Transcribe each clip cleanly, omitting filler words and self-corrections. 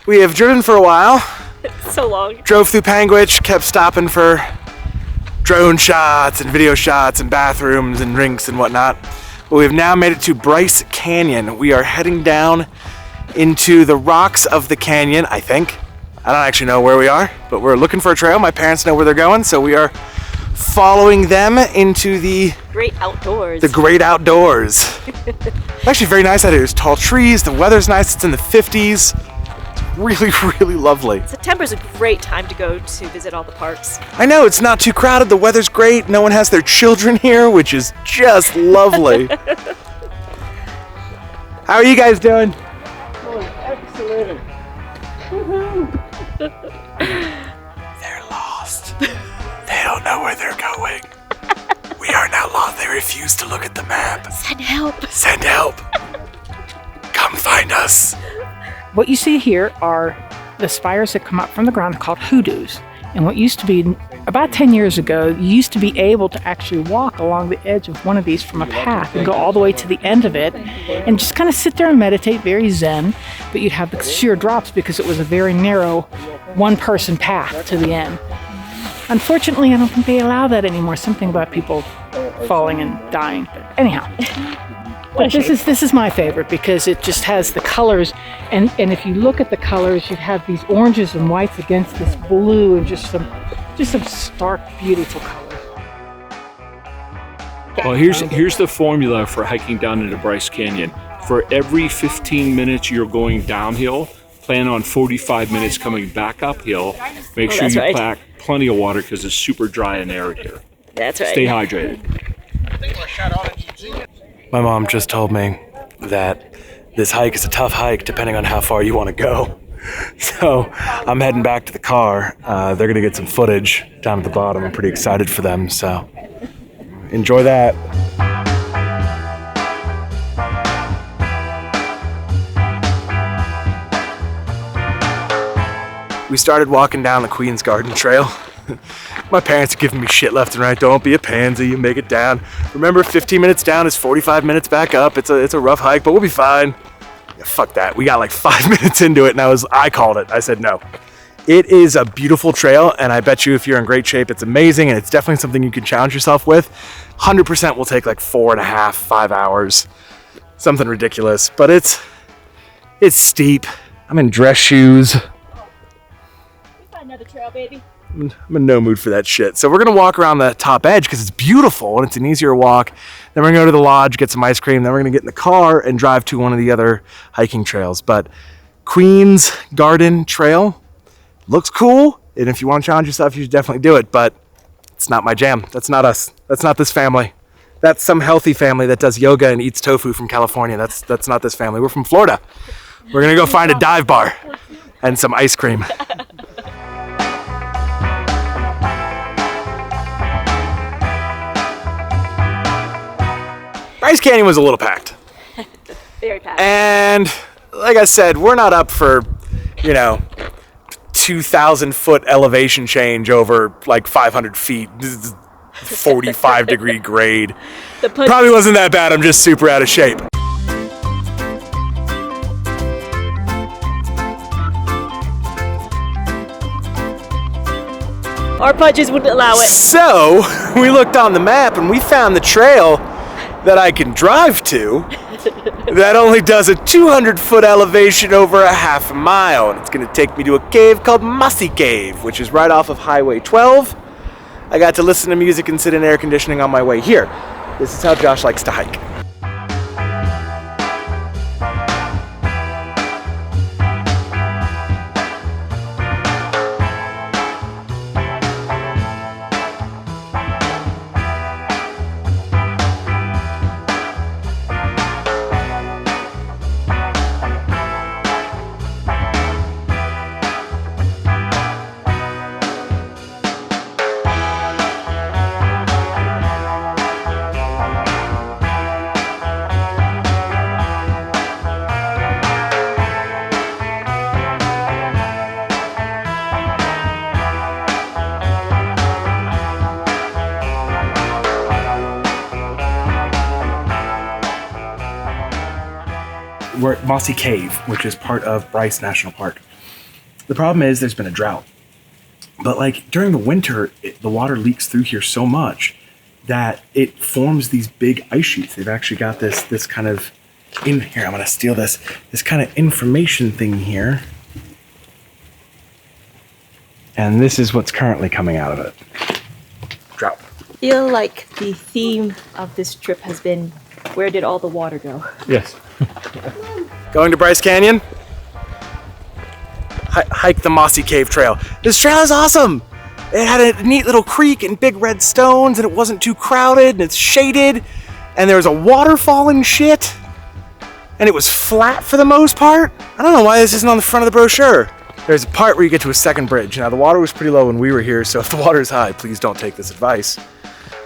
We have driven for a while. So long. Drove through Panguitch, kept stopping for drone shots and video shots and bathrooms and drinks and whatnot. But we've now made it to Bryce Canyon. We are heading down into the rocks of the canyon, I think. I don't actually know where we are, but we're looking for a trail. My parents know where they're going, so we are following them into the great outdoors. The great outdoors. Actually very nice out here. There's tall trees, the weather's nice, it's in the 50s. Really, really lovely. September's a great time to go to visit all the parks. I know, it's not too crowded, the weather's great, no one has their children here, which is just lovely. How are you guys doing? Oh, excellent. They're lost. They don't know where they're going. We are now lost. They refuse to look at the map. Send help. Send help. Come find us. What you see here are the spires that come up from the ground called hoodoos. And what used to be, about 10 years ago, you used to be able to actually walk along the edge of one of these from a path and go all the way to the end of it and just kind of sit there and meditate, very zen, but you'd have the sheer drops because it was a very narrow one-person path to the end. Unfortunately, I don't think they allow that anymore. Something about people falling and dying. But anyhow. But this is my favorite because it just has the colors, and if you look at the colors, you have these oranges and whites against this blue and just some stark, beautiful colors. Well, here's the formula for hiking down into Bryce Canyon. For every 15 minutes you're going downhill, plan on 45 minutes coming back uphill. Make sure you pack plenty of water because it's super dry and arid here. That's right. Stay hydrated. My mom just told me that this hike is a tough hike depending on how far you want to go. So I'm heading back to the car. They're going to get some footage down at the bottom. I'm pretty excited for them, so enjoy that. We started walking down the Queen's Garden Trail. My parents are giving me shit left and right. Don't be a pansy, you make it down. Remember, 15 minutes down is 45 minutes back up. It's a rough hike, but we'll be fine. Yeah, fuck that. We got like 5 minutes into it and I called it. I said no. It is a beautiful trail, and I bet you if you're in great shape, it's amazing, and it's definitely something you can challenge yourself with. 100% will take like 4.5, 5 hours. Something ridiculous, but it's steep. I'm in dress shoes. Another trail, baby. I'm in no mood for that shit. So we're going to walk around the top edge because it's beautiful and it's an easier walk. Then we're going to go to the lodge, get some ice cream. Then we're going to get in the car and drive to one of the other hiking trails. But Queen's Garden Trail looks cool. And if you want to challenge yourself, you should definitely do it. But it's not my jam. That's not us. That's not this family. That's some healthy family that does yoga and eats tofu from California. That's not this family. We're from Florida. We're going to go find a dive bar and some ice cream. Bryce Canyon was a little packed. Very packed. And like I said, we're not up for, 2,000 foot elevation change over like 500 feet. This is 45 degree grade. Probably wasn't that bad. I'm just super out of shape. Our punches wouldn't allow it. So we looked on the map and we found the trail that I can drive to that only does a 200 foot elevation over a half a mile, and it's going to take me to a cave called Mossy Cave, which is right off of Highway 12. I got to listen to music and sit in air conditioning on my way here. This is how Josh likes to hike. We're at Mossy Cave, which is part of Bryce National Park. The problem is there's been a drought. But like during the winter, the water leaks through here so much that it forms these big ice sheets. They've actually got this kind of, in here, I'm gonna steal this kind of information thing here. And this is what's currently coming out of it. Drought. I feel like the theme of this trip has been, where did all the water go? Yes. Going to Bryce Canyon? Hike the Mossy Cave trail. This trail is awesome. It had a neat little creek and big red stones, and it wasn't too crowded, and it's shaded, and there was a waterfall and shit, and it was flat for the most part. I don't know why this isn't on the front of the brochure. There's a part where you get to a second bridge. Now the water was pretty low when we were here, so if the water is high, please don't take this advice.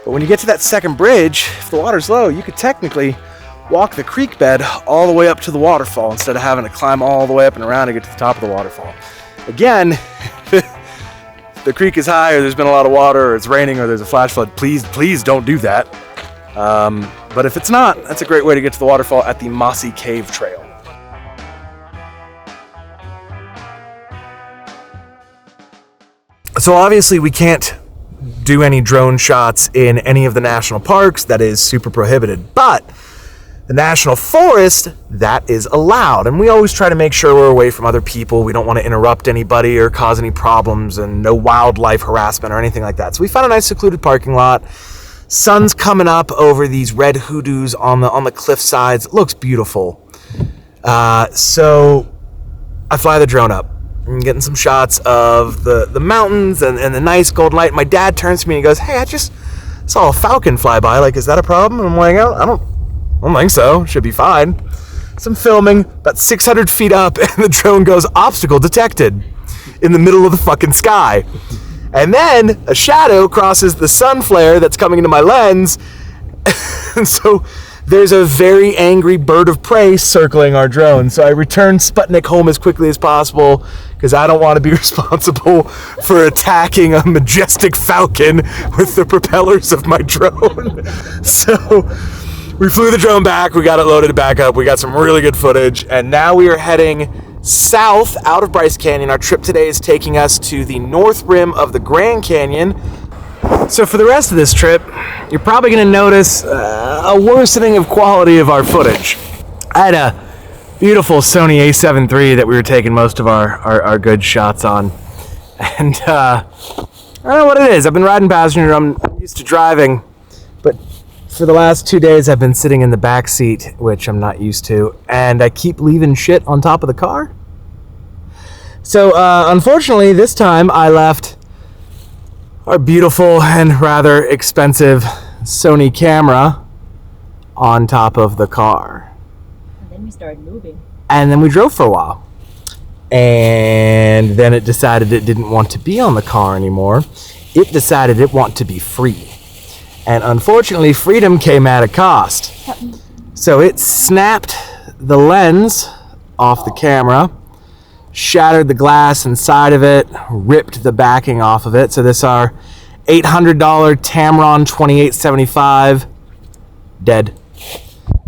But when you get to that second bridge, if the water's low, you could technically walk the creek bed all the way up to the waterfall instead of having to climb all the way up and around to get to the top of the waterfall. Again, if the creek is high or there's been a lot of water or it's raining or there's a flash flood, please don't do that. But if it's not, that's a great way to get to the waterfall at the Mossy Cave Trail. So obviously we can't do any drone shots in any of the national parks. That is super prohibited. But the national forest, that is allowed. And we always try to make sure we're away from other people. We don't want to interrupt anybody or cause any problems, and no wildlife harassment or anything like that. So we found a nice secluded parking lot. Sun's coming up over these red hoodoos on the cliff sides. It looks beautiful. So I fly the drone up. I'm getting some shots of the mountains and the nice golden light. My dad turns to me and he goes, "Hey, I just saw a falcon fly by. Like, is that a problem?" And I'm like, I don't think so. Should be fine. So I'm filming about 600 feet up, and the drone goes, "Obstacle detected," in the middle of the fucking sky. And then a shadow crosses the sun flare that's coming into my lens. And so there's a very angry bird of prey circling our drone. So I return Sputnik home as quickly as possible because I don't want to be responsible for attacking a majestic falcon with the propellers of my drone. So we flew the drone back, we got it loaded back up, we got some really good footage, and now we are heading south out of Bryce Canyon. Our trip today is taking us to the north rim of the Grand Canyon. So for the rest of this trip, you're probably going to notice a worsening of quality of our footage. I had a beautiful Sony a7 III that we were taking most of our good shots on. And I don't know what it is. I've been riding passenger, I'm used to driving, but for the last 2 days I've been sitting in the back seat, which I'm not used to, and I keep leaving shit on top of the car. So unfortunately this time I left our beautiful and rather expensive Sony camera on top of the car. And then we started moving. And then we drove for a while. And then it decided it didn't want to be on the car anymore. It decided it wanted to be free. And unfortunately, freedom came at a cost. So it snapped the lens off the camera, shattered the glass inside of it, ripped the backing off of it. So this our $800 Tamron 2875, dead.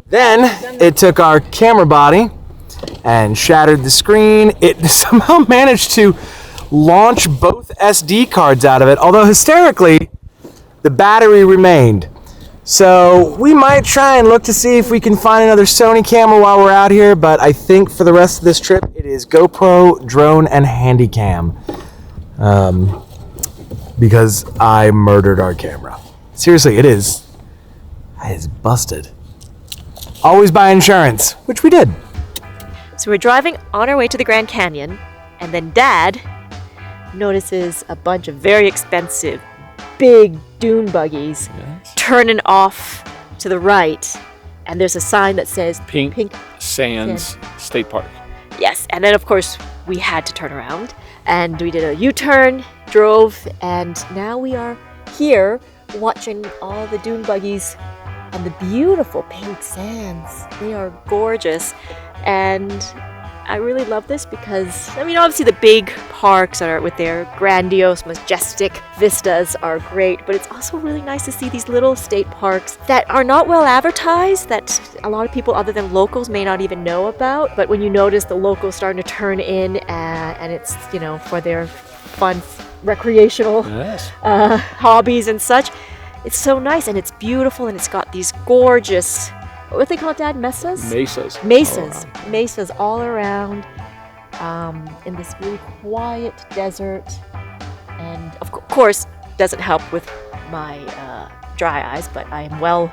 Then it took our camera body and shattered the screen. It somehow managed to launch both SD cards out of it, although hysterically, the battery remained. So we might try and look to see if we can find another Sony camera while we're out here, but I think for the rest of this trip, it is GoPro, drone, and Handycam. Because I murdered our camera. Seriously, it is busted. Always buy insurance, which we did. So we're driving on our way to the Grand Canyon, and then Dad notices a bunch of very expensive, big dune buggies turning off to the right, and there's a sign that says Pink Sands State Park. Yes, and then of course we had to turn around, and we did a U-turn, drove, and now we are here watching all the dune buggies and the beautiful pink sands. They are gorgeous. And I really love this because, I mean, obviously the big parks are with their grandiose, majestic vistas are great, but it's also really nice to see these little state parks that are not well advertised, that a lot of people other than locals may not even know about. But when you notice the locals starting to turn in, and it's, you know, for their fun recreational hobbies and such, it's so nice and it's beautiful, and it's got these gorgeous, what they call it, Dad? Mesas? Mesas all around, in this really quiet desert. And of course, doesn't help with my dry eyes, but I am well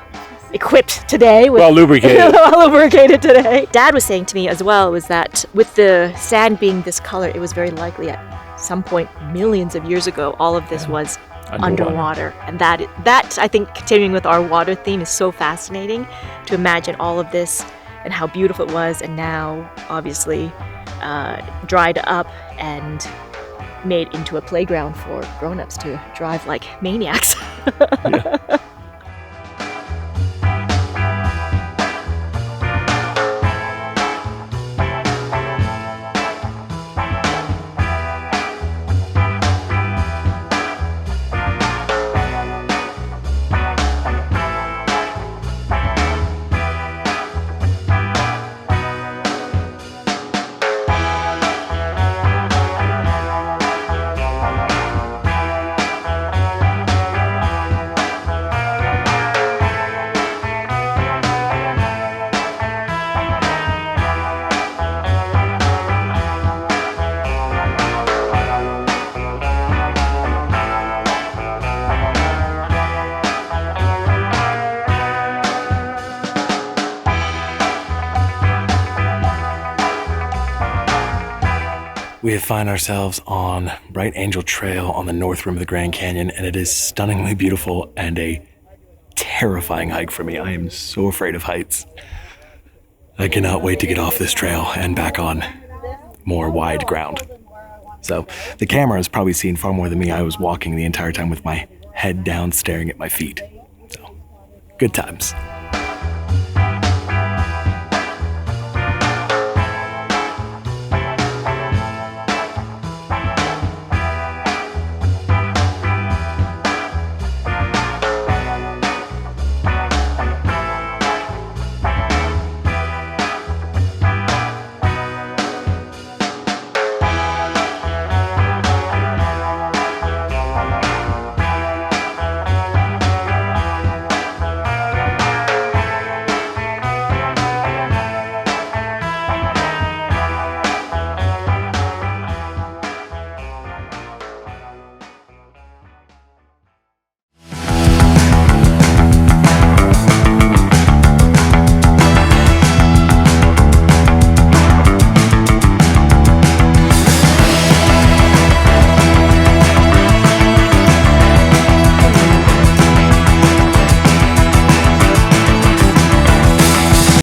equipped today. Well lubricated. Well lubricated today. Dad was saying to me as well was that with the sand being this color, it was very likely at some point millions of years ago, all of this was underwater. And that I think, continuing with our water theme, is so fascinating to imagine all of this and how beautiful it was, and now obviously dried up and made into a playground for grown-ups to drive like maniacs. Yeah. We have found ourselves on Bright Angel Trail on the north rim of the Grand Canyon, and it is stunningly beautiful and a terrifying hike for me. I am so afraid of heights. I cannot wait to get off this trail and back on more wide ground. So the camera has probably seen far more than me. I was walking the entire time with my head down, staring at my feet. So good times.